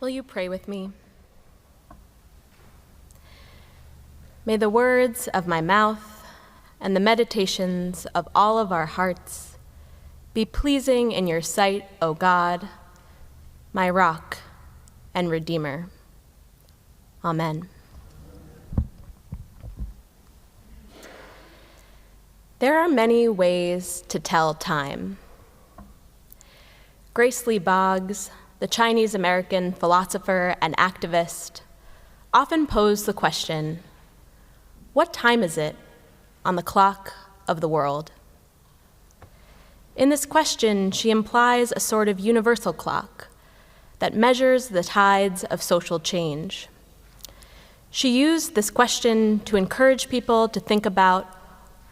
Will you pray with me? May the words of my mouth and the meditations of all of our hearts be pleasing in your sight, O God, my rock and redeemer. Amen. There are many ways to tell time. Grace Lee Boggs, the Chinese-American philosopher and activist, often posed the question, what time is it on the clock of the world? In this question, she implies a sort of universal clock that measures the tides of social change. She used this question to encourage people to think about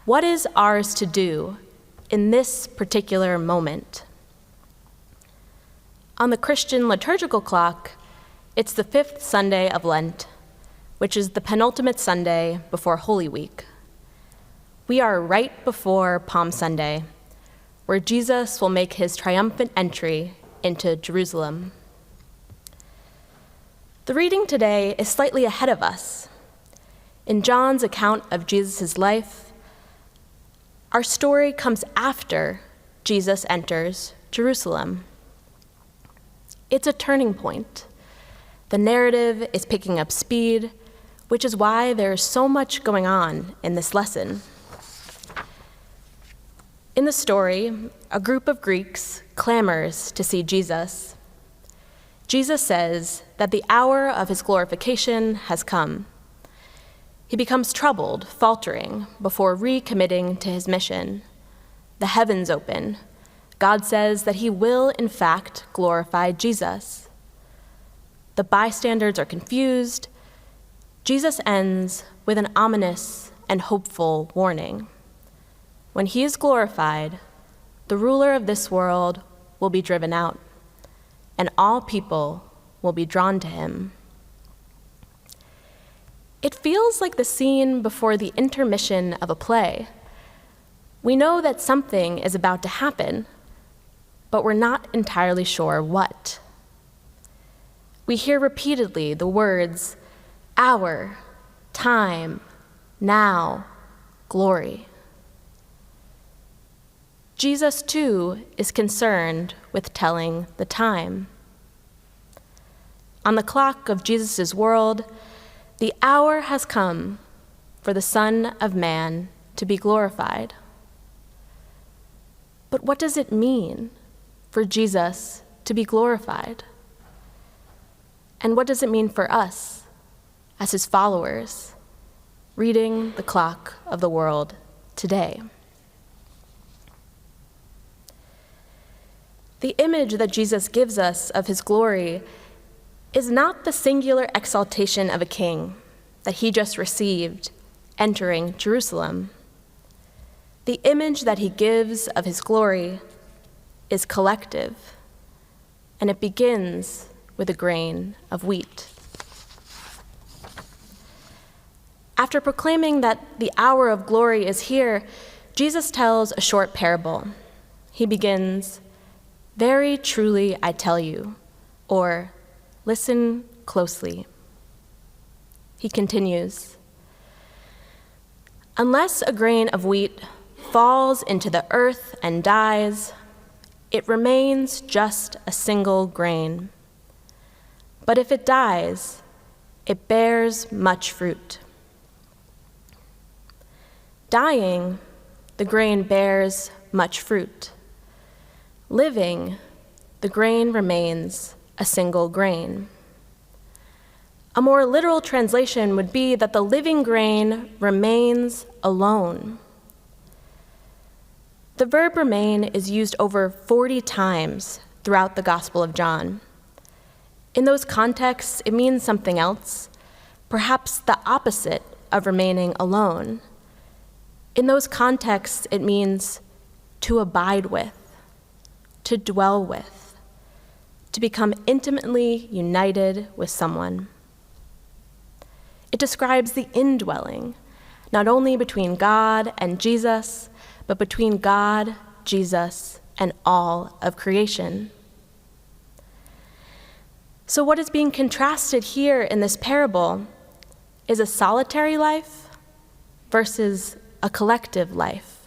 what is ours to do in this particular moment. On the Christian liturgical clock, it's the 5th Sunday of Lent, which is the penultimate Sunday before Holy Week. We are right before Palm Sunday, where Jesus will make his triumphant entry into Jerusalem. The reading today is slightly ahead of us. In John's account of Jesus' life, our story comes after Jesus enters Jerusalem. It's a turning point. The narrative is picking up speed, which is why there's so much going on in this lesson. In the story, a group of Greeks clamors to see Jesus. Jesus says that the hour of his glorification has come. He becomes troubled, faltering, before recommitting to his mission. The heavens open. God says that he will, in fact, glorify Jesus. The bystanders are confused. Jesus ends with an ominous and hopeful warning. When he is glorified, the ruler of this world will be driven out, and all people will be drawn to him. It feels like the scene before the intermission of a play. We know that something is about to happen, but we're not entirely sure what. We hear repeatedly the words, hour, time, now, glory. Jesus, too, is concerned with telling the time. On the clock of Jesus' world, the hour has come for the Son of Man to be glorified. But what does it mean for Jesus to be glorified? And what does it mean for us as his followers, reading the clock of the world today? The image that Jesus gives us of his glory is not the singular exaltation of a king that he just received entering Jerusalem. The image that he gives of his glory is collective, and it begins with a grain of wheat. After proclaiming that the hour of glory is here, Jesus tells a short parable. He begins, "Very truly I tell you," or "Listen closely." He continues, "Unless a grain of wheat falls into the earth and dies, it remains just a single grain. But if it dies, it bears much fruit." Dying, the grain bears much fruit. Living, the grain remains a single grain. A more literal translation would be that the living grain remains alone. The verb remain is used over 40 times throughout the Gospel of John. In those contexts, it means something else, perhaps the opposite of remaining alone. In those contexts, it means to abide with, to dwell with, to become intimately united with someone. It describes the indwelling, not only between God and Jesus, but between God, Jesus, and all of creation. So what is being contrasted here in this parable is a solitary life versus a collective life.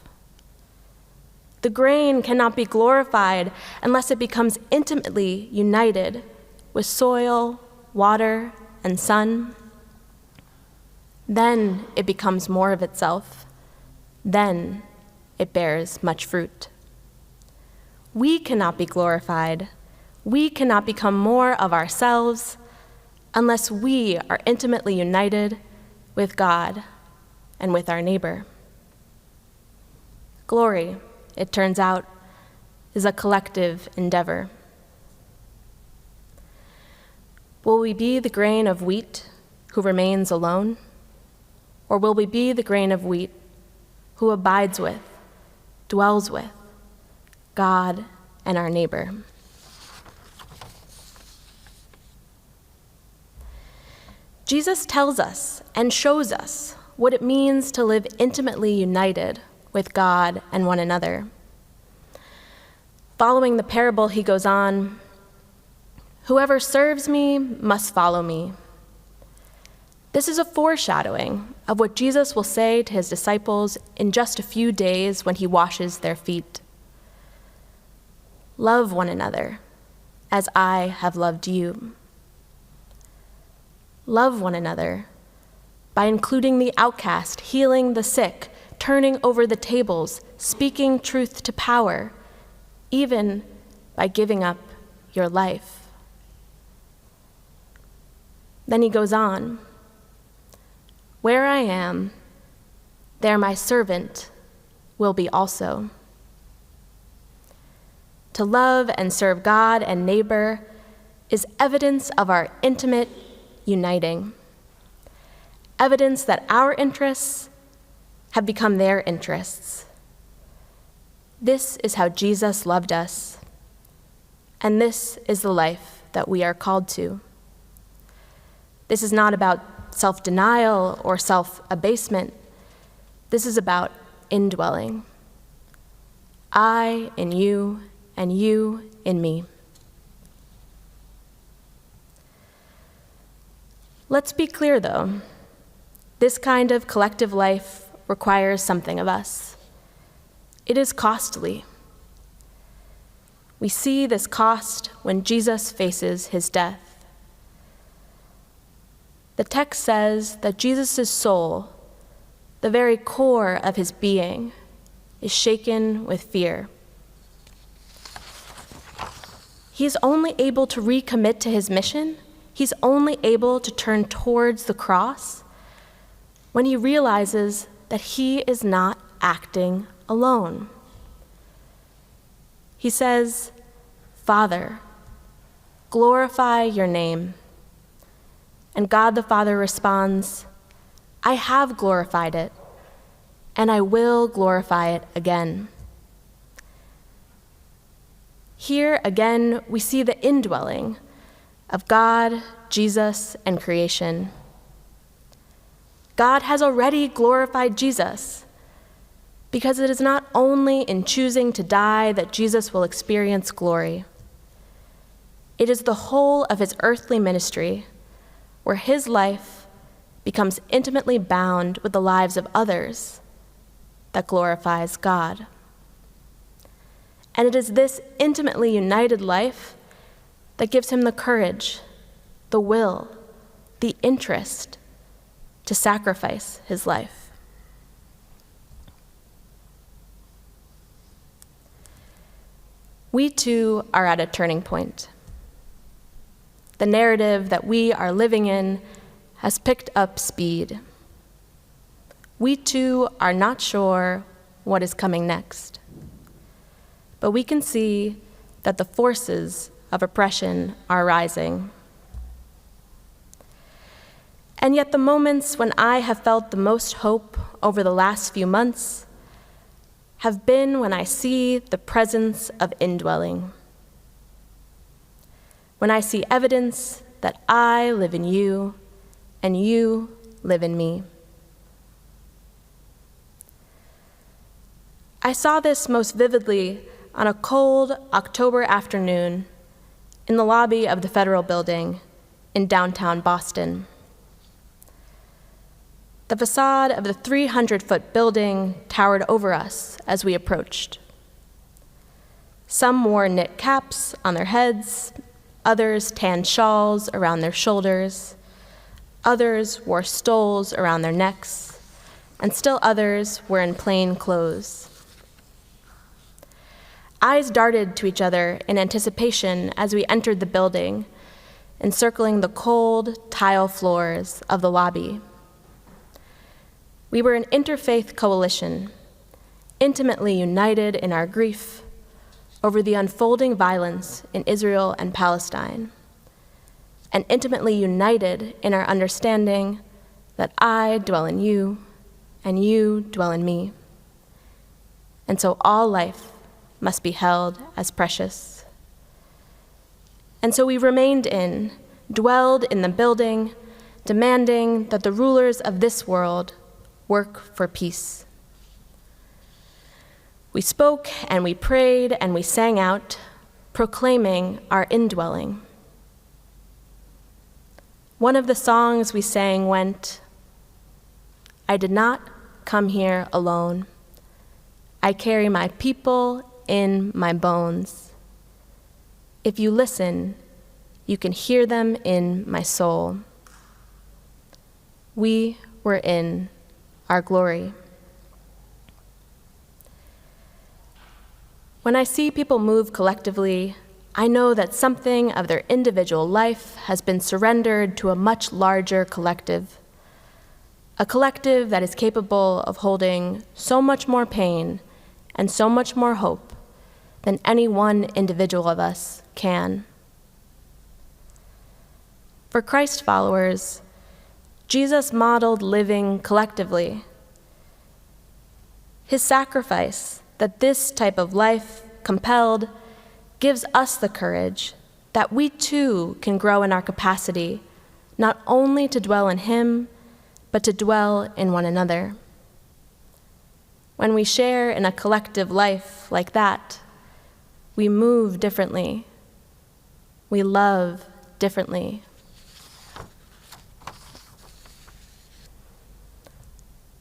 The grain cannot be glorified unless it becomes intimately united with soil, water, and sun. Then it becomes more of itself. Then it bears much fruit. We cannot be glorified. We cannot become more of ourselves unless we are intimately united with God and with our neighbor. Glory, it turns out, is a collective endeavor. Will we be the grain of wheat who remains alone? Or will we be the grain of wheat who abides with, dwells with God and our neighbor? Jesus tells us and shows us what it means to live intimately united with God and one another. Following the parable, he goes on, "Whoever serves me must follow me." This is a foreshadowing of what Jesus will say to his disciples in just a few days when he washes their feet. Love one another as I have loved you. Love one another by including the outcast, healing the sick, turning over the tables, speaking truth to power, even by giving up your life. Then he goes on, "Where I am, there my servant will be also." To love and serve God and neighbor is evidence of our intimate uniting, evidence that our interests have become their interests. This is how Jesus loved us, and this is the life that we are called to. This is not about self-denial or self-abasement. This is about indwelling. I in you, and you in me. Let's be clear, though. This kind of collective life requires something of us. It is costly. We see this cost when Jesus faces his death. The text says that Jesus' soul, the very core of his being, is shaken with fear. He's only able to recommit to his mission. He's only able to turn towards the cross when he realizes that he is not acting alone. He says, "Father, glorify your name." And God the Father responds, "I have glorified it, and I will glorify it again." Here again, we see the indwelling of God, Jesus, and creation. God has already glorified Jesus because it is not only in choosing to die that Jesus will experience glory. It is the whole of his earthly ministry where his life becomes intimately bound with the lives of others that glorifies God. And it is this intimately united life that gives him the courage, the will, the interest to sacrifice his life. We too are at a turning point. The narrative that we are living in has picked up speed. We too are not sure what is coming next, but we can see that the forces of oppression are rising. And yet the moments when I have felt the most hope over the last few months have been when I see the presence of indwelling. When I see evidence that I live in you and you live in me. I saw this most vividly on a cold October afternoon in the lobby of the Federal Building in downtown Boston. The facade of the 300-foot building towered over us as we approached. Some wore knit caps on their heads, others tan shawls around their shoulders, others wore stoles around their necks, and still others were in plain clothes. Eyes darted to each other in anticipation as we entered the building, encircling the cold tile floors of the lobby. We were an interfaith coalition, intimately united in our grief over the unfolding violence in Israel and Palestine, and intimately united in our understanding that I dwell in you and you dwell in me. And so all life must be held as precious. And so we dwelled in the building, demanding that the rulers of this world work for peace. We spoke and we prayed and we sang out, proclaiming our indwelling. One of the songs we sang went, "I did not come here alone. I carry my people in my bones. If you listen, you can hear them in my soul." We were in our glory. When I see people move collectively, I know that something of their individual life has been surrendered to a much larger collective, a collective that is capable of holding so much more pain and so much more hope than any one individual of us can. For Christ followers, Jesus modeled living collectively. His sacrifice that this type of life compelled gives us the courage that we too can grow in our capacity, not only to dwell in him, but to dwell in one another. When we share in a collective life like that, we move differently. We love differently.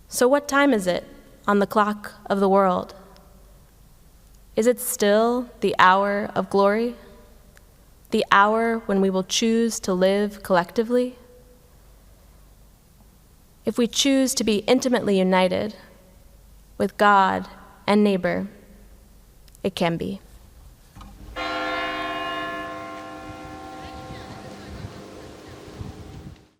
So what time is it on the clock of the world? Is it still the hour of glory? The hour when we will choose to live collectively? If we choose to be intimately united with God and neighbor, it can be.